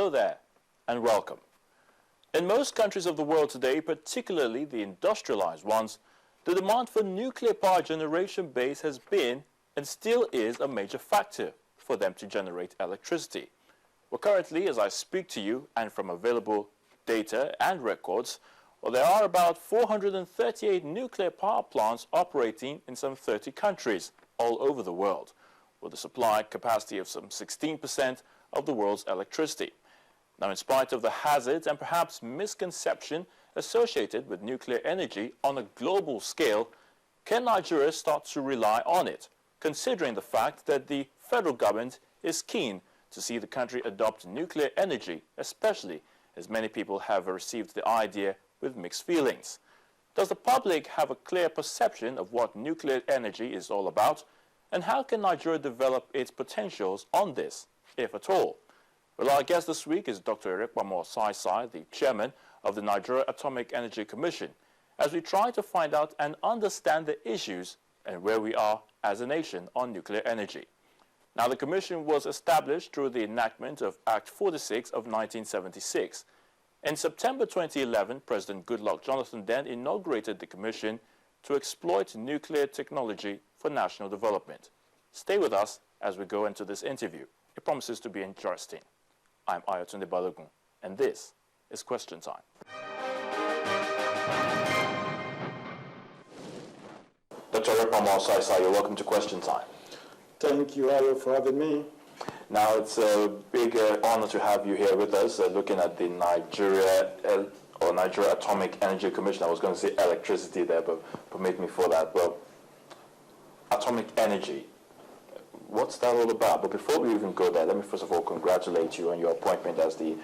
Hello there, and welcome. In most countries of the world today, particularly the industrialized ones, the demand for nuclear power generation base has been and still is a major factor for them to generate electricity. Well, currently, as I speak to you, and from available data and records, well, there are about 438 nuclear power plants operating in some 30 countries all over the world, with a supply capacity of some 16% of the world's electricity. Now, in spite of the hazards and perhaps misconception associated with nuclear energy on a global scale, can Nigeria start to rely on it, considering the fact that the federal government is keen to see the country adopt nuclear energy, especially as many people have received the idea with mixed feelings? Does the public have a clear perception of what nuclear energy is all about, and how can Nigeria develop its potentials on this, if at all? Well, our guest this week is Dr. Erekpamo Osai-Sai, the chairman of the Nigeria Atomic Energy Commission, as we try to find out and understand the issues and where we are as a nation on nuclear energy. Now, the commission was established through the enactment of Act 46 of 1976. In September 2011, President Goodluck Jonathan then inaugurated the commission to exploit nuclear technology for national development. Stay with us as we go into this interview. It promises to be interesting. I'm Ayotunde Balogun, and this is Question Time. Dr. Erekpamo Osai-Sai, you're welcome to Question Time. Thank you, Ayo, for having me. Now, it's a big honor to have you here with us, looking at the Nigeria Atomic Energy Commission. I was going to say electricity there, but permit me for that. Well, atomic energy, what's that all about? But before we even go there, let me first of all congratulate you on your appointment as the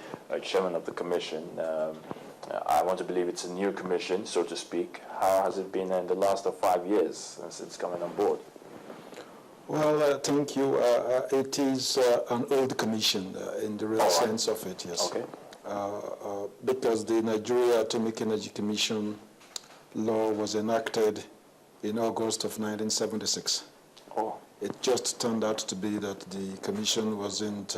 chairman of the commission. I want to believe it's a new commission, so to speak. How has it been in the last 5 years since it's coming on board? Well, thank you. It is an old commission in the real sense of it, yes. Okay. Because the Nigeria Atomic Energy Commission law was enacted in August of 1976. Oh. It just turned out to be that the commission wasn't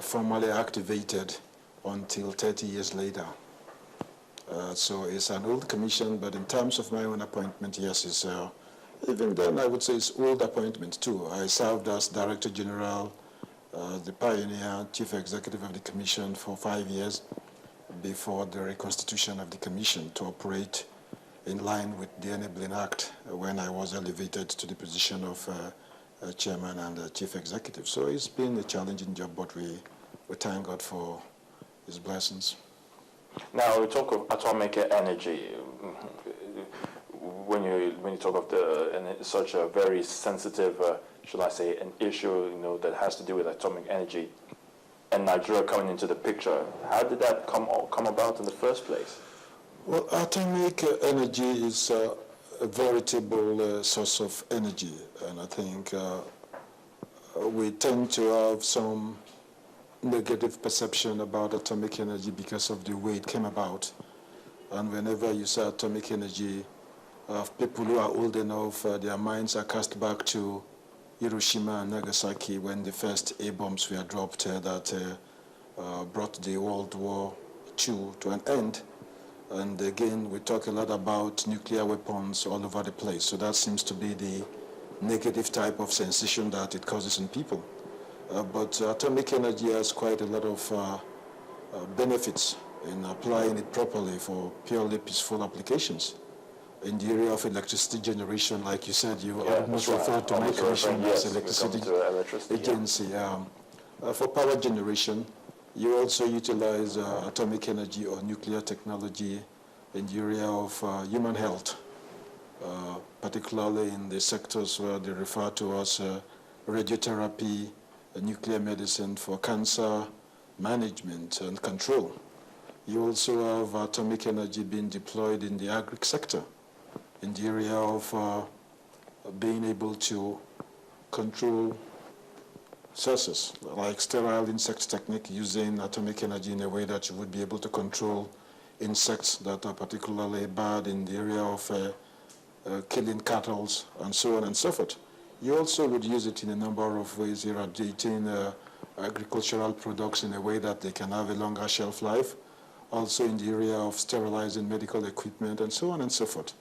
formally activated until 30 years later. So it's an old commission, but in terms of my own appointment, yes, it's even then, I would say it's old appointment too. I served as Director General, the pioneer Chief Executive of the Commission for 5 years before the reconstitution of the Commission to operate in line with the Enabling Act when I was elevated to the position of Chairman and Chief Executive. So it's been a challenging job, but we thank God for His blessings. Now, we talk of atomic energy. When you talk of such a very sensitive, shall I say, an issue, that has to do with atomic energy, and Nigeria coming into the picture, how did that come about in the first place? Well, atomic energy is a veritable source of energy, and I think we tend to have some negative perception about atomic energy because of the way it came about. And whenever you say atomic energy, people who are old enough, their minds are cast back to Hiroshima and Nagasaki when the first A-bombs were dropped that brought the World War II to an end. And again, we talk a lot about nuclear weapons all over the place. So that seems to be the negative type of sensation that it causes in people. But atomic energy has quite a lot of benefits in applying it properly for purely peaceful applications. In the area of electricity generation, like you said, you almost referred to my commission as electricity agency. For power generation, you also utilize atomic energy or nuclear technology in the area of human health, particularly in the sectors where they refer to as radiotherapy, nuclear medicine for cancer management and control. You also have atomic energy being deployed in the agri sector, in the area of being able to control sources, like sterile insect technique, using atomic energy in a way that you would be able to control insects that are particularly bad in the area of killing cattle and so on and so forth. You also would use it in a number of ways, irradiating agricultural products in a way that they can have a longer shelf life, also in the area of sterilizing medical equipment and so on and so forth.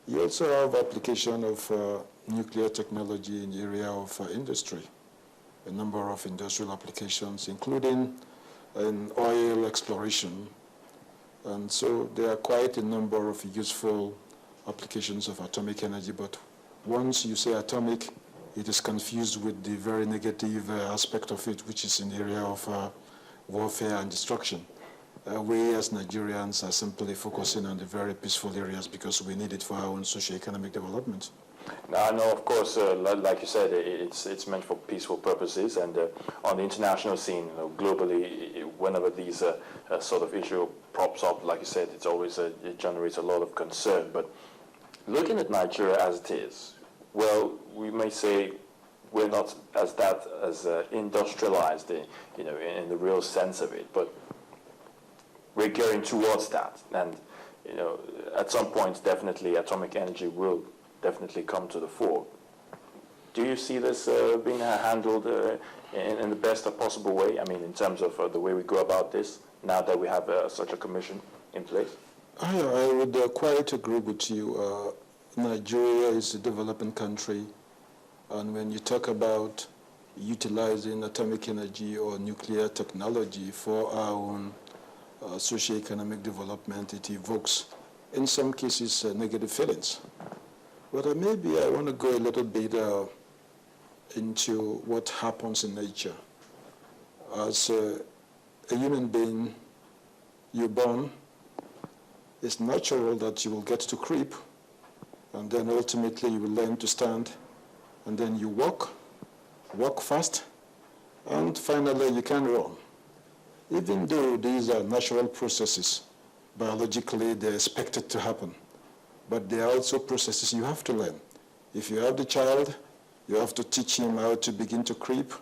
You also have application of nuclear technology in the area of industry, a number of industrial applications, including in oil exploration. And so there are quite a number of useful applications of atomic energy, but once you say atomic, it is confused with the very negative aspect of it, which is in the area of warfare and destruction. We as Nigerians are simply focusing on the very peaceful areas because we need it for our own socio-economic development. Now, I know, of course, like you said, it's meant for peaceful purposes, and on the international scene, globally, whenever these sort of issue props up, like you said, it's always it generates a lot of concern. But looking at Nigeria as it is, well, we may say we're not as industrialized, in the real sense of it, but we're gearing towards that, and at some point, definitely, atomic energy will definitely come to the fore. Do you see this being handled in the best possible way? I mean, in terms of the way we go about this, now that we have such a commission in place? I would quite agree with you. Nigeria is a developing country, and when you talk about utilizing atomic energy or nuclear technology for our own socio-economic development, it evokes, in some cases, negative feelings. But maybe I want to go a little bit into what happens in nature. As a human being, you're born. It's natural that you will get to creep, and then ultimately you will learn to stand, and then you walk fast, and finally you can run. Even though these are natural processes, biologically they're expected to happen. But there are also processes you have to learn. If you have the child, you have to teach him how to begin to creep,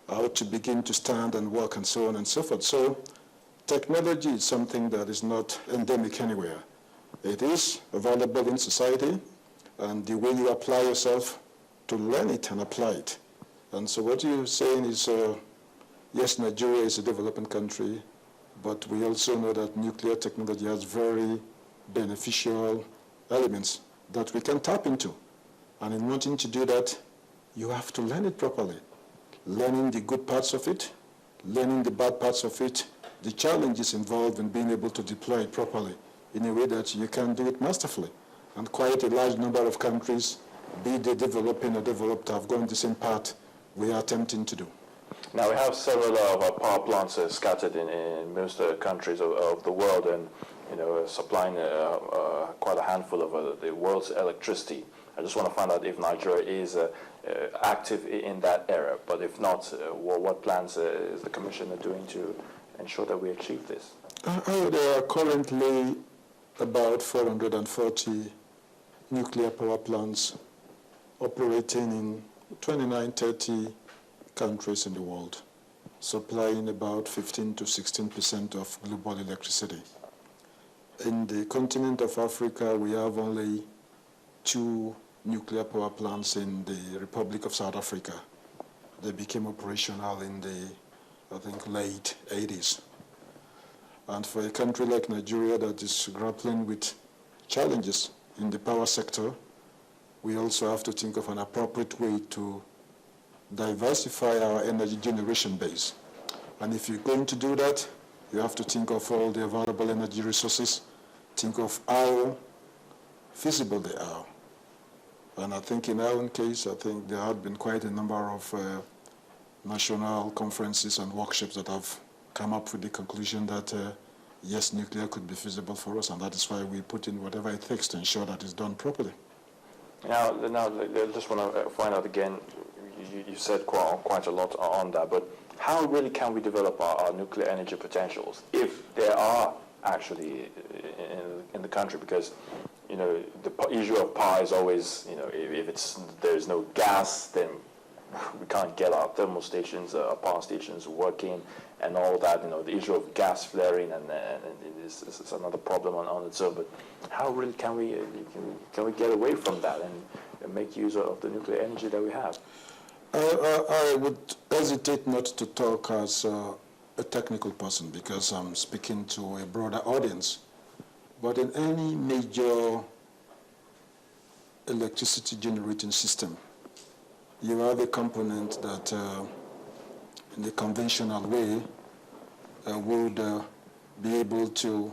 how to begin to stand and walk, and so on and so forth. So technology is something that is not endemic anywhere. It is available in society, and the way you apply yourself to learn it and apply it. And so what you're saying is, yes, Nigeria is a developing country, but we also know that nuclear technology has very beneficial elements that we can tap into. And in wanting to do that, you have to learn it properly. Learning the good parts of it, learning the bad parts of it, the challenges involved in being able to deploy it properly in a way that you can do it masterfully. And quite a large number of countries, be they developing or developed, have gone the same path we are attempting to do. Now, we have several of our power plants scattered in most countries of the world, and supplying quite a handful of the world's electricity. I just want to find out if Nigeria is active in that area. But if not, what plans is the Commissioner doing to ensure that we achieve this? There are currently about 440 nuclear power plants operating in 29, 30 countries in the world, supplying about 15 to 16% of global electricity. In the continent of Africa, we have only 2 nuclear power plants in the Republic of South Africa. They became operational in the, I think, late 80s. And for a country like Nigeria that is grappling with challenges in the power sector, we also have to think of an appropriate way to diversify our energy generation base. And if you're going to do that, you have to think of all the available energy resources, think of how feasible they are. And I think in our own case, I think there have been quite a number of national conferences and workshops that have come up with the conclusion that yes, nuclear could be feasible for us, and that is why we put in whatever it takes to ensure that it's done properly. Now I just want to find out again, you said quite a lot on that, but how really can we develop our nuclear energy potentials if there are actually in the country? Because the issue of power is always, if there's no gas, then we can't get our thermal stations, our power stations working, and all that. The issue of gas flaring, and is another problem on its own. But how really can we get away from that and make use of the nuclear energy that we have? I would hesitate not to talk as a technical person because I'm speaking to a broader audience. But in any major electricity generating system, you have a component that in the conventional way would be able to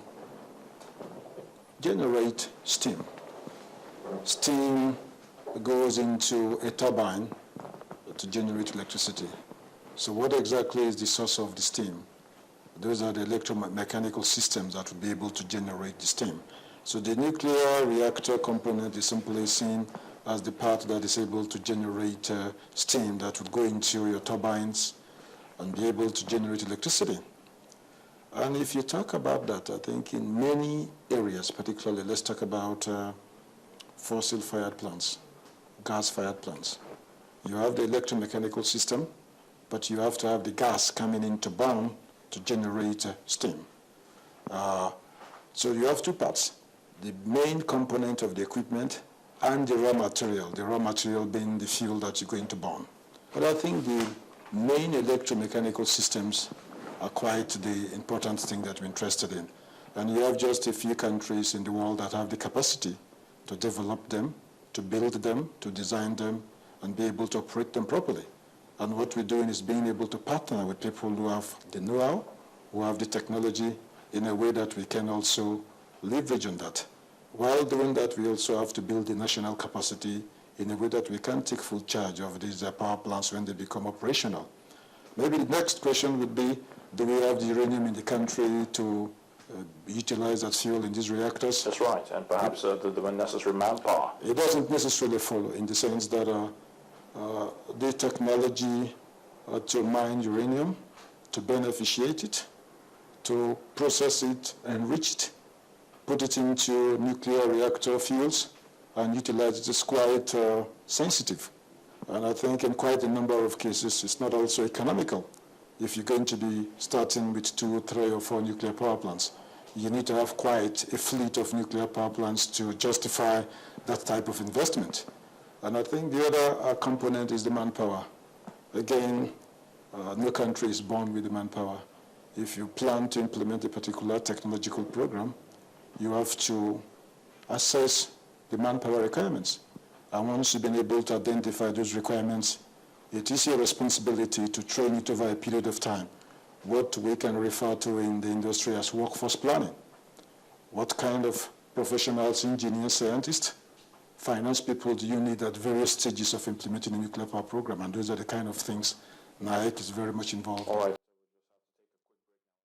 generate steam. Steam goes into a turbine to generate electricity. So what exactly is the source of the steam? Those are the electromechanical systems that will be able to generate the steam. So the nuclear reactor component is simply seen as the part that is able to generate steam that would go into your turbines and be able to generate electricity. And if you talk about that, I think in many areas, particularly let's talk about fossil-fired plants, gas-fired plants. You have the electromechanical system, but you have to have the gas coming in to burn to generate steam. So you have two parts, the main component of the equipment and the raw material being the fuel that you're going to burn. But I think the main electromechanical systems are quite the important thing that we're interested in. And you have just a few countries in the world that have the capacity to develop them, to build them, to design them, and be able to operate them properly. And what we're doing is being able to partner with people who have the know-how, who have the technology, in a way that we can also leverage on that. While doing that, we also have to build the national capacity in a way that we can take full charge of these power plants when they become operational. Maybe the next question would be, do we have the uranium in the country to utilize that fuel in these reactors? That's right, and perhaps the necessary manpower. It doesn't necessarily follow in the sense that the technology to mine uranium, to beneficiate it, to process it, enrich it, put it into nuclear reactor fuels, and utilize it is quite sensitive. And I think in quite a number of cases, it's not also economical. If you're going to be starting with 2, 3, or 4 nuclear power plants, you need to have quite a fleet of nuclear power plants to justify that type of investment. And I think the other component is the manpower. Again, no country is born with the manpower. If you plan to implement a particular technological program, you have to assess the manpower requirements. And once you've been able to identify those requirements, it is your responsibility to train it over a period of time. What we can refer to in the industry as workforce planning. What kind of professionals, engineers, scientists, finance people do you need at various stages of implementing a nuclear power program? And those are the kind of things NIAC is very much involved in. All right.